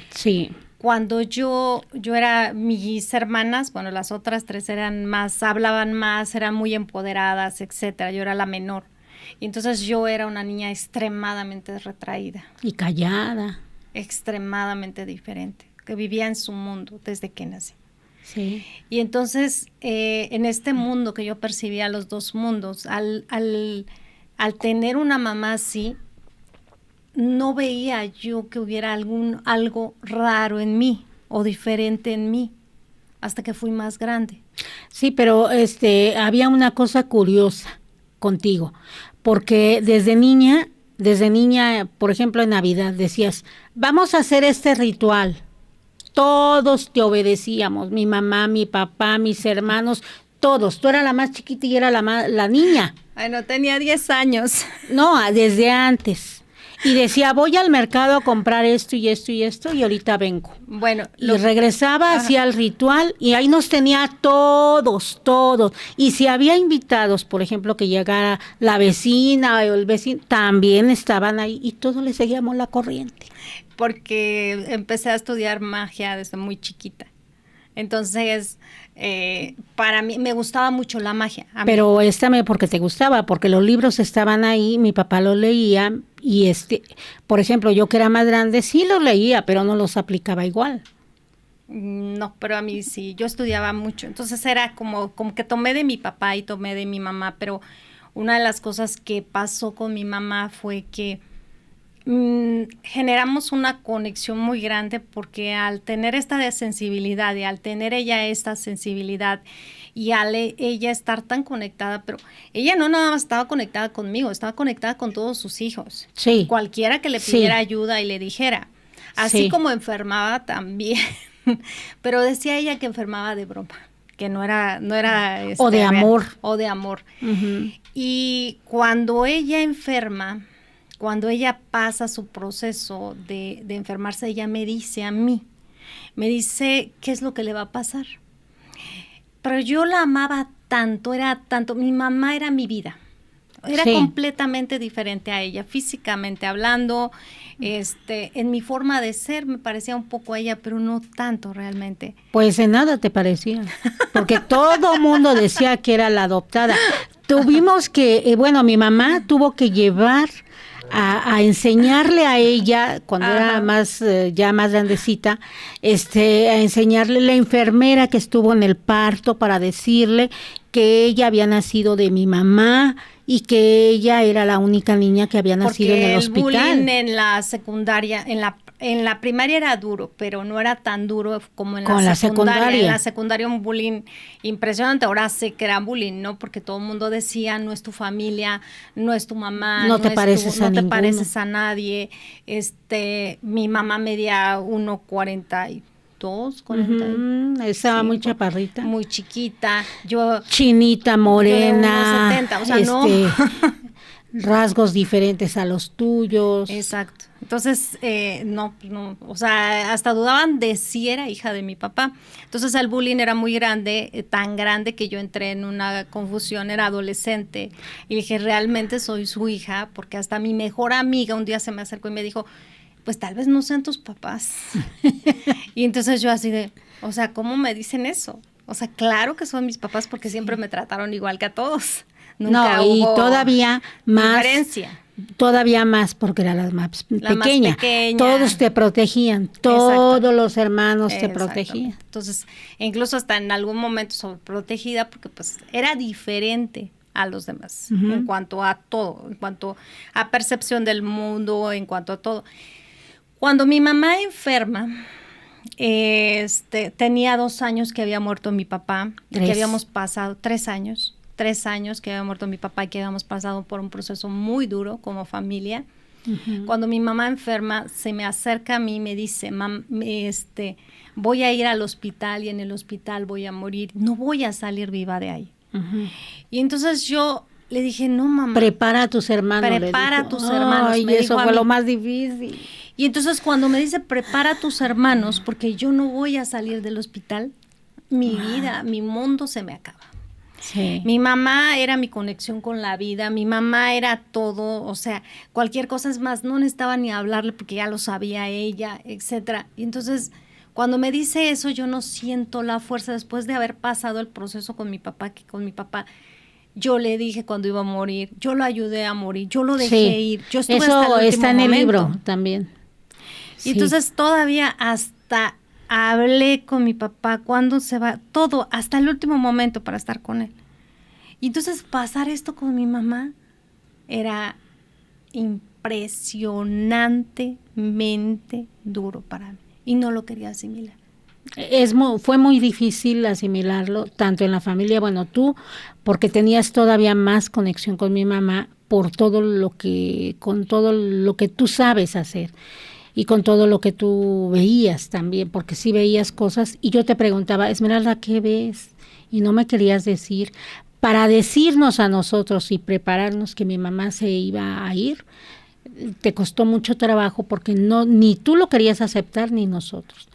Sí. Cuando yo era, mis hermanas, bueno, las otras 3 hablaban más, eran muy empoderadas, etcétera. Yo era la menor. Y entonces yo era una niña extremadamente retraída. Y callada. Extremadamente diferente, que vivía en su mundo desde que nací. Sí. Y entonces, en este mundo que yo percibía los 2 mundos, al tener una mamá así, no veía yo que hubiera algo raro en mí o diferente en mí hasta que fui más grande. Sí, pero había una cosa curiosa contigo, porque desde niña, por ejemplo, en Navidad decías, vamos a hacer este ritual. Todos te obedecíamos, mi mamá, mi papá, mis hermanos, todos. Tú eras la más chiquita y era la niña. Ay, no, tenía 10 años. No, desde antes. Y decía, voy al mercado a comprar esto y esto y esto, y ahorita vengo. Bueno. Y regresaba, hacía el ritual, y ahí nos tenía todos. Y si había invitados, por ejemplo, que llegara la vecina o el vecino, también estaban ahí, y todos le seguíamos la corriente. Porque empecé a estudiar magia desde muy chiquita. Entonces, para mí me gustaba mucho la magia. Pero porque te gustaba, porque los libros estaban ahí, mi papá los leía, y por ejemplo, yo que era más grande, sí los leía, pero no los aplicaba igual. No, pero a mí sí, yo estudiaba mucho. Entonces era como que tomé de mi papá y tomé de mi mamá, pero una de las cosas que pasó con mi mamá fue que generamos una conexión muy grande, porque al tener esta sensibilidad y al tener ella esta sensibilidad y al ella estar tan conectada, pero ella no nada más estaba conectada conmigo, estaba conectada con todos sus hijos. Sí. Cualquiera que le pidiera ayuda y le dijera. Así como enfermaba también, pero decía ella que enfermaba de broma, que no era o de amor. O de amor. Uh-huh. Y cuando ella enferma, cuando ella pasa su proceso de enfermarse, ella me dice a mí, ¿qué es lo que le va a pasar? Pero yo la amaba tanto, mi mamá era mi vida. Era completamente diferente a ella, físicamente hablando, en mi forma de ser me parecía un poco a ella, pero no tanto realmente. Pues en nada te parecía, porque todo mundo decía que era la adoptada. Tuvimos que, mi mamá tuvo que llevar a enseñarle a ella, cuando era ya más grandecita, a enseñarle la enfermera que estuvo en el parto para decirle que ella había nacido de mi mamá y que ella era la única niña que había nacido en el hospital. Porque el bullying en la secundaria, en la primaria era duro, pero no era tan duro como en la secundaria. En la secundaria un bullying impresionante. Ahora sé que era bullying, ¿no? Porque todo el mundo decía, no es tu familia, no es tu mamá, no te pareces a nadie. Mi mamá medía 1,42, estaba muy chaparrita. Muy chiquita. Yo chinita, morena. Yo de 1,70, o sea, no. Rasgos diferentes a los tuyos. Exacto. Entonces, no, o sea, hasta dudaban de si era hija de mi papá. Entonces el bullying era muy grande, tan grande que yo entré en una confusión, era adolescente, y dije, realmente soy su hija, porque hasta mi mejor amiga un día se me acercó y me dijo, pues tal vez no sean tus papás. Y entonces yo así de, o sea, ¿cómo me dicen eso? O sea, claro que son mis papás porque siempre me trataron igual que a todos. Nunca y hubo todavía más diferencia. Todavía más porque era la más pequeña. Todos te protegían, todos los hermanos te protegían. Entonces, incluso hasta en algún momento sobreprotegida porque pues era diferente a los demás en cuanto a todo, en cuanto a percepción del mundo, en cuanto a todo. Cuando mi mamá enferma, tenía 2 años que había muerto mi papá, que habíamos pasado 3 años. 3 años que había muerto mi papá y que habíamos pasado por un proceso muy duro como familia. Cuando mi mamá enferma, se me acerca a mí y me dice, voy a ir al hospital y en el hospital voy a morir, no voy a salir viva de ahí. Y entonces yo le dije, no, mamá. Prepara a tus hermanos. Prepara a tus hermanos. Y eso fue lo más difícil. Y entonces cuando me dice, prepara a tus hermanos, porque yo no voy a salir del hospital, mi vida, mi mundo se me acaba. Sí. Mi mamá era mi conexión con la vida, mi mamá era todo, o sea, cualquier cosa, es más, no necesitaba ni hablarle porque ya lo sabía ella, etcétera. Y entonces, cuando me dice eso, yo no siento la fuerza después de haber pasado el proceso con mi papá, que con mi papá yo le dije cuando iba a morir, yo lo ayudé a morir, yo lo dejé ir, yo estuve eso hasta el último está en momento. El libro también. Y entonces todavía hasta hablé con mi papá cuando se va, todo, hasta el último momento para estar con él. Y entonces pasar esto con mi mamá era impresionantemente duro para mí y no lo quería asimilar. Fue muy difícil asimilarlo, tanto en la familia, bueno, tú, porque tenías todavía más conexión con mi mamá con todo lo que tú sabes hacer. Y con todo lo que tú veías también, porque sí veías cosas, y yo te preguntaba, Esmeralda, ¿qué ves? Y no me querías decir, para decirnos a nosotros y prepararnos que mi mamá se iba a ir, te costó mucho trabajo porque ni tú lo querías aceptar ni nosotros.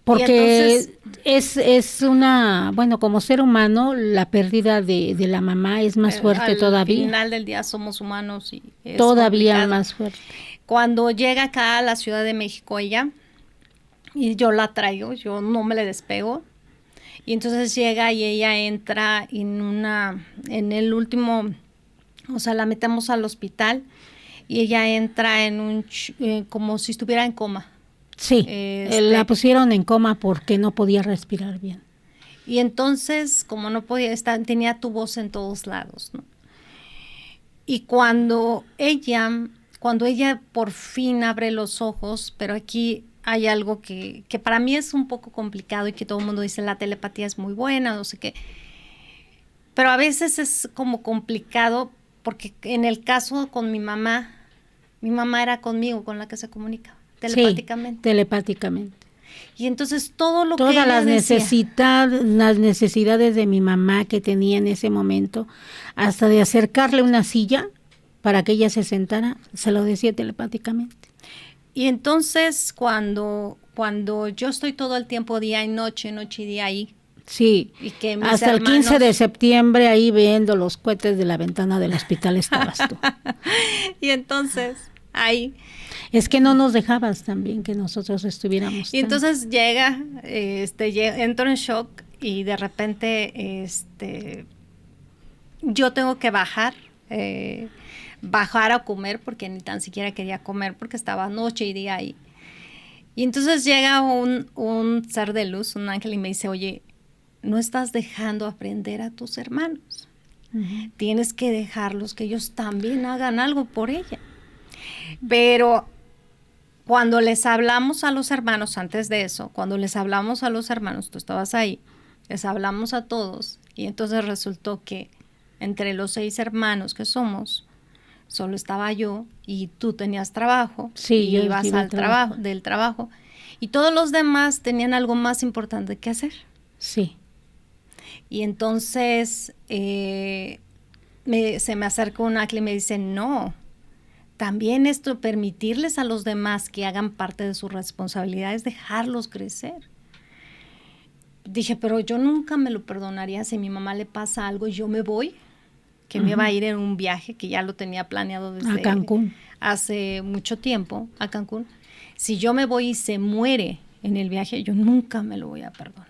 Porque es una, bueno, como ser humano, la pérdida de la mamá es más fuerte todavía. Al final del día somos humanos y es todavía complicado. Más fuerte. Cuando llega acá a la Ciudad de México ella, y yo la traigo, yo no me le despego, y entonces llega y ella entra en el último, o sea, la metemos al hospital, y ella entra como si estuviera en coma. Sí, la pusieron en coma porque no podía respirar bien. Y entonces, como no podía estar, tenía tubos en todos lados, ¿no? Y cuando ella por fin abre los ojos, pero aquí hay algo que para mí es un poco complicado y que todo el mundo dice la telepatía es muy buena, no sé qué. Pero a veces es como complicado porque en el caso con mi mamá era conmigo, con la que se comunicaba, telepáticamente. Sí, telepáticamente. Y entonces todo lo Todas que ella las necesidades de mi mamá que tenía en ese momento, hasta de acercarle una silla para que ella se sentara, se lo decía telepáticamente. Y entonces cuando yo estoy todo el tiempo día y noche y día ahí. Sí, y que hasta el 15 de septiembre ahí viendo los cohetes de la ventana del hospital estabas tú. Y entonces ahí. Es que no nos dejabas también que nosotros estuviéramos. Y entonces llega, entro en shock y de repente yo tengo que bajar a comer porque ni tan siquiera quería comer porque estaba noche y día ahí. Y entonces llega un ser de luz, un ángel, y me dice, oye, no estás dejando aprender a tus hermanos. Tienes que dejarlos que ellos también hagan algo por ella. Pero cuando les hablamos a los hermanos, antes de eso, cuando les hablamos a los hermanos, tú estabas ahí, les hablamos a todos, y entonces resultó que entre los 6 hermanos que somos, solo estaba yo y tú tenías trabajo, sí, y ibas al trabajo, y todos los demás tenían algo más importante que hacer. Sí. Y entonces se me acerca un ángel y me dice, no, también esto, permitirles a los demás que hagan parte de su responsabilidad es dejarlos crecer. Dije, pero yo nunca me lo perdonaría si a mi mamá le pasa algo y yo me voy, que me iba a ir en un viaje que ya lo tenía planeado desde a Cancún. Hace mucho tiempo, a Cancún. Si yo me voy y se muere en el viaje, yo nunca me lo voy a perdonar.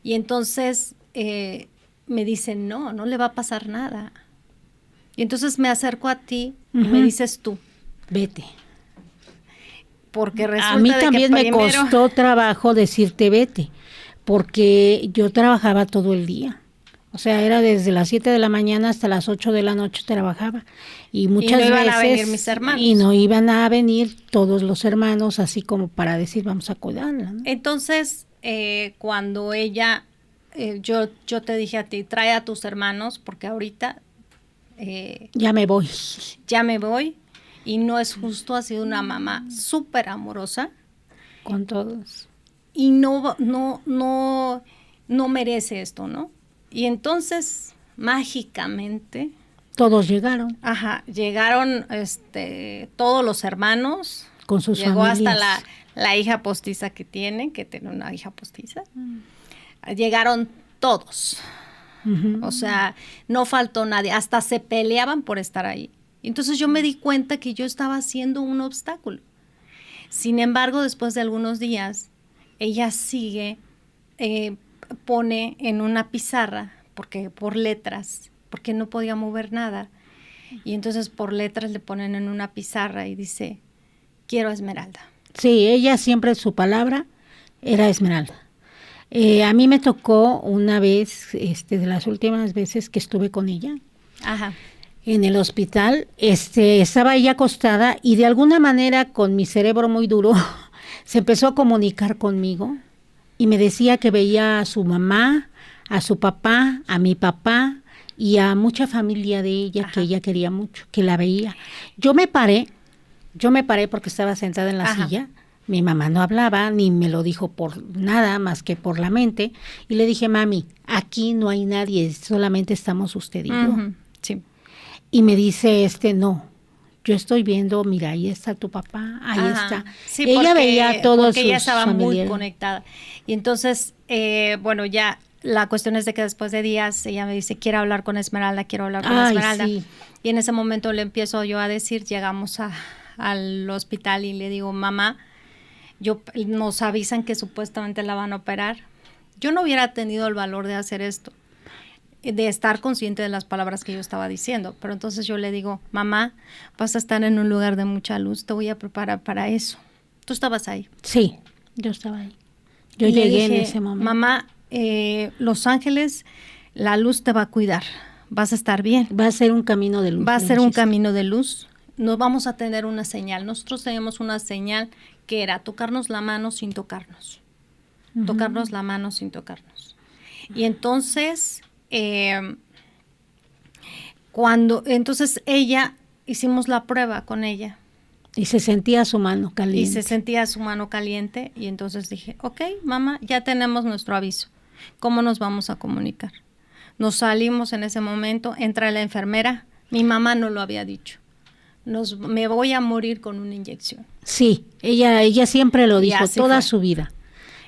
Y entonces me dicen, no le va a pasar nada. Y entonces me acerco a ti y me dices tú, vete. Porque resulta a mí de también que me costó trabajo decirte vete, porque yo trabajaba todo el día. O sea, era desde las 7 de la mañana hasta las 8 de la noche trabajaba. Y muchas veces... Y no iban a venir mis hermanos. Y no iban a venir todos los hermanos, así como para decir, vamos a cuidarla, ¿no? Entonces, cuando ella, yo te dije a ti, trae a tus hermanos, porque ahorita... ya me voy. Ya me voy. Y no es justo, ha sido una mamá súper amorosa. Con todos. Y no merece esto, ¿no? Y entonces, mágicamente... Todos llegaron. Ajá, llegaron todos los hermanos. Con sus Llegó familias. hasta la hija postiza que tiene una hija postiza. Llegaron todos. O sea, no faltó nadie. Hasta se peleaban por estar ahí. Entonces yo me di cuenta que yo estaba haciendo un obstáculo. Sin embargo, después de algunos días, ella sigue... pone en una pizarra, por letras, porque no podía mover nada, y entonces por letras le ponen en una pizarra y dice, quiero a Esmeralda. Sí, ella siempre su palabra era Esmeralda. A mí me tocó una vez, de las últimas veces que estuve con ella, Ajá. en el hospital, estaba ella acostada y de alguna manera con mi cerebro muy duro se empezó a comunicar conmigo. Y me decía que veía a su mamá, a su papá, a mi papá y a mucha familia de ella. Ajá. Que ella quería mucho, que la veía. Yo me paré porque estaba sentada en la Ajá. silla. Mi mamá no hablaba, ni me lo dijo por nada más que por la mente. Y le dije, mami, aquí no hay nadie, solamente estamos usted y yo. Sí. Y me dice, no. Yo estoy viendo, mira, ahí está tu papá, ahí Ajá. está. Sí, ella veía a todos porque sus ella estaba familiares. muy conectada. Y entonces, bueno, ya la cuestión es de que después de días ella me dice, quiero hablar con Esmeralda. Ay, sí. Y en ese momento le empiezo yo a decir, llegamos al hospital y le digo, mamá, nos avisan que supuestamente la van a operar. Yo no hubiera tenido el valor de hacer esto, de estar consciente de las palabras que yo estaba diciendo. Pero entonces yo le digo, mamá, vas a estar en un lugar de mucha luz, te voy a preparar para eso. ¿Tú estabas ahí? Sí, yo estaba ahí. Yo llegué en ese momento. Mamá, Los Ángeles, la luz te va a cuidar, vas a estar bien. Va a ser un camino de luz. Va a ser un camino de luz. Nos vamos a tener una señal. Nosotros teníamos una señal que era tocarnos la mano sin tocarnos. Tocarnos la mano sin tocarnos. Y entonces... entonces ella, hicimos la prueba con ella. Y se sentía su mano caliente. Y entonces dije, ok, mamá, ya tenemos nuestro aviso. ¿Cómo nos vamos a comunicar? Nos salimos en ese momento, entra la enfermera. Mi mamá no lo había dicho. Me voy a morir con una inyección. Sí, ella siempre lo dijo, toda su vida.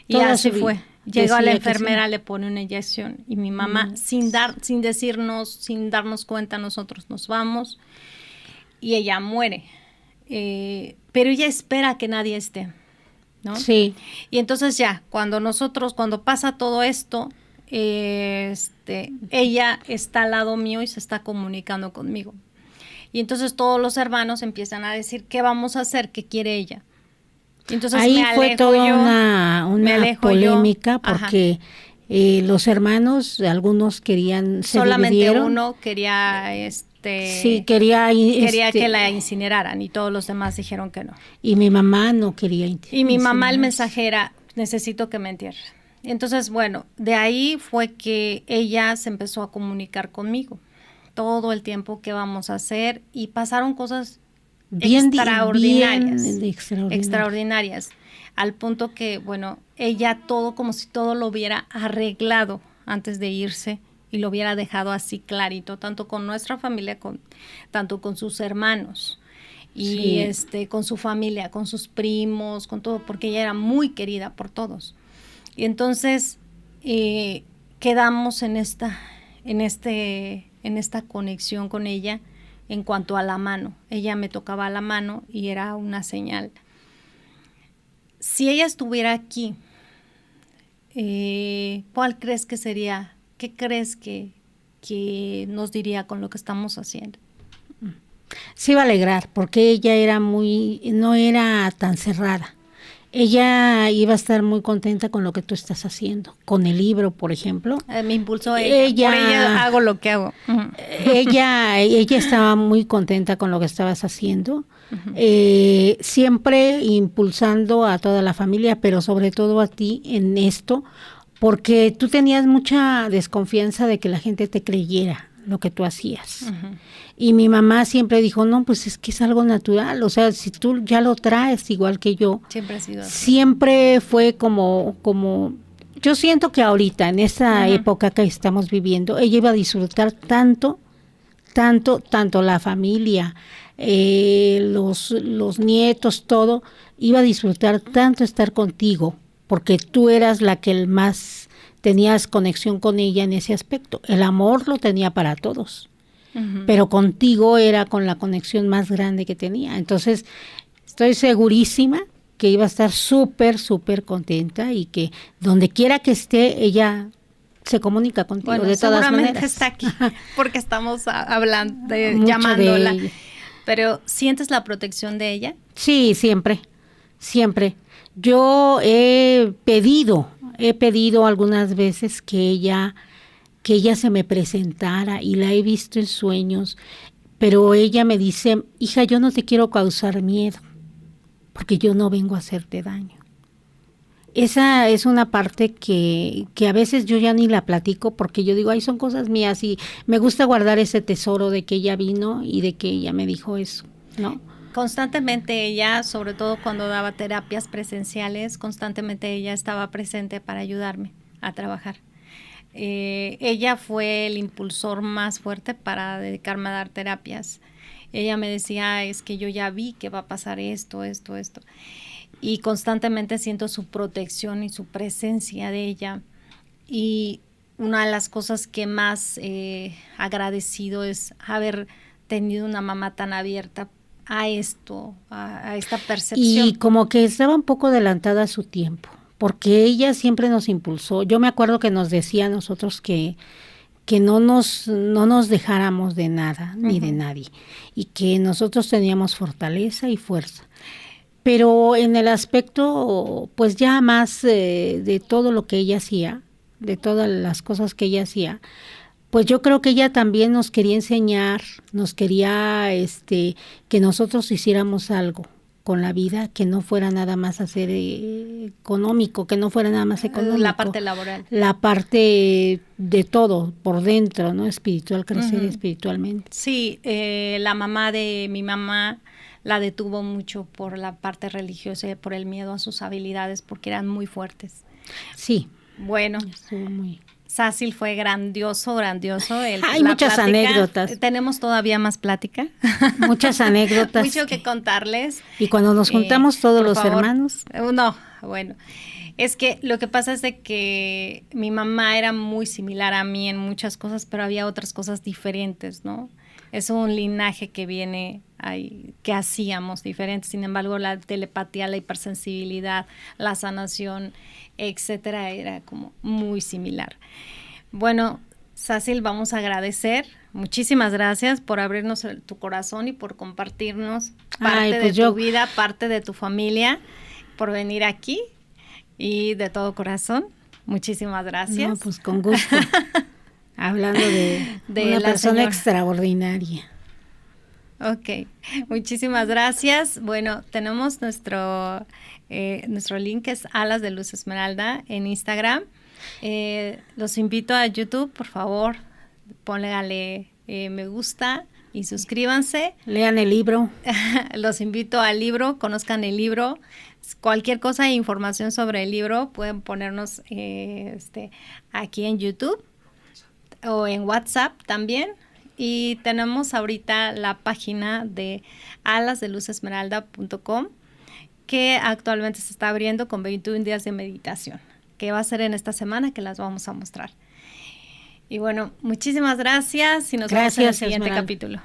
Y así fue. Llegó a la enfermera, le pone una inyección y mi mamá, sin darnos cuenta, nosotros nos vamos y ella muere. Pero ella espera que nadie esté, ¿no? Sí. Y entonces ya, cuando pasa todo esto, ella está al lado mío y se está comunicando conmigo. Y entonces todos los hermanos empiezan a decir, ¿qué vamos a hacer? ¿Qué quiere ella? Y entonces ahí fue toda una polémica porque Los hermanos, algunos querían, se solamente dividieron. uno quería Sí, quería que la incineraran y todos los demás dijeron que no. Y mi mamá no quería Y mi mamá, el mensaje era, necesito que me entierren. Entonces, bueno, de ahí fue que ella se empezó a comunicar conmigo todo el tiempo que vamos a hacer y pasaron cosas extraordinarias, al punto que, bueno, ella todo como si todo lo hubiera arreglado antes de irse y lo hubiera dejado así clarito, tanto con nuestra familia, tanto con sus hermanos y con su familia, con sus primos, con todo, porque ella era muy querida por todos. Y entonces quedamos en esta conexión con ella en cuanto a la mano. Ella me tocaba la mano y era una señal. Si ella estuviera aquí, ¿cuál crees que sería? ¿Qué crees que nos diría con lo que estamos haciendo? Se iba a alegrar, porque ella no era tan cerrada. Ella iba a estar muy contenta con lo que tú estás haciendo, con el libro, por ejemplo. Me impulsó ella. Por ella hago lo que hago. Uh-huh. Ella estaba muy contenta con lo que estabas haciendo. Uh-huh. Siempre impulsando a toda la familia, pero sobre todo a ti en esto, porque tú tenías mucha desconfianza de que la gente te creyera lo que tú hacías. Uh-huh. Y mi mamá siempre dijo, no, pues es que es algo natural, o sea, si tú ya lo traes igual que yo. Siempre ha sido así. Siempre fue como yo siento que ahorita, en esta uh-huh. época que estamos viviendo, ella iba a disfrutar tanto la familia, los nietos, todo, iba a disfrutar tanto estar contigo, porque tú eras la que más tenías conexión con ella en ese aspecto. El amor lo tenía para todos. Uh-huh. Pero contigo era con la conexión más grande que tenía. Entonces, estoy segurísima que iba a estar súper contenta y que donde quiera que esté, ella se comunica contigo, bueno, de todas maneras. Seguramente está aquí, porque estamos hablando, llamándola. Pero, ¿sientes la protección de ella? Sí, siempre. Yo he pedido algunas veces que ella se me presentara y la he visto en sueños, pero ella me dice, hija, yo no te quiero causar miedo, porque yo no vengo a hacerte daño. Esa es una parte que a veces yo ya ni la platico, porque yo digo, ay, son cosas mías, y me gusta guardar ese tesoro de que ella vino y de que ella me dijo eso, ¿no? Constantemente ella, sobre todo cuando daba terapias presenciales, constantemente ella estaba presente para ayudarme a trabajar. Ella fue el impulsor más fuerte para dedicarme a dar terapias. Ella me decía, es que yo ya vi que va a pasar esto. Y constantemente siento su protección y su presencia de ella. Y una de las cosas que más agradecido es haber tenido una mamá tan abierta a esto, a esta percepción. Y como que estaba un poco adelantada a su tiempo, porque ella siempre nos impulsó. Yo me acuerdo que nos decía a nosotros que no nos dejáramos de nada, uh-huh. ni de nadie, y que nosotros teníamos fortaleza y fuerza. Pero en el aspecto, pues ya más de todo lo que ella hacía, de todas las cosas que ella hacía, pues yo creo que ella también nos quería enseñar, nos quería que nosotros hiciéramos algo con la vida, que no fuera nada más hacer económico, que no fuera nada más económico. La parte laboral. La parte de todo, por dentro, ¿no? Espiritual, crecer uh-huh. espiritualmente. Sí, la mamá de mi mamá la detuvo mucho por la parte religiosa y por el miedo a sus habilidades, porque eran muy fuertes. Sí. Bueno. Sácil fue grandioso. Hay muchas plática. Anécdotas. Tenemos todavía más plática. Muchas anécdotas. Mucho que contarles. Y cuando nos juntamos todos los favor. Hermanos. No, bueno. Es que lo que pasa es de que mi mamá era muy similar a mí en muchas cosas, pero había otras cosas diferentes, ¿no? Es un linaje que viene ahí, que hacíamos diferentes. Sin embargo, la telepatía, la hipersensibilidad, la sanación, etcétera, era como muy similar. Bueno, Sácil, vamos a agradecer. Muchísimas gracias por abrirnos tu corazón y por compartirnos parte de tu vida, parte de tu familia, por venir aquí y de todo corazón. Muchísimas gracias. No, pues con gusto. Hablando de una la persona señora extraordinaria. Ok, muchísimas gracias. Bueno, tenemos nuestro link, es Alas de Luz Esmeralda en Instagram. Los invito a YouTube, por favor, pónganle me gusta y suscríbanse. Lean el libro. Los invito al libro, conozcan el libro. Cualquier cosa e información sobre el libro pueden ponernos aquí en YouTube o en WhatsApp también. Y tenemos ahorita la página de alasdeluzesmeralda.com, que actualmente se está abriendo con 21 días de meditación, que va a ser en esta semana que las vamos a mostrar. Y bueno, muchísimas gracias y nos vemos en el siguiente capítulo.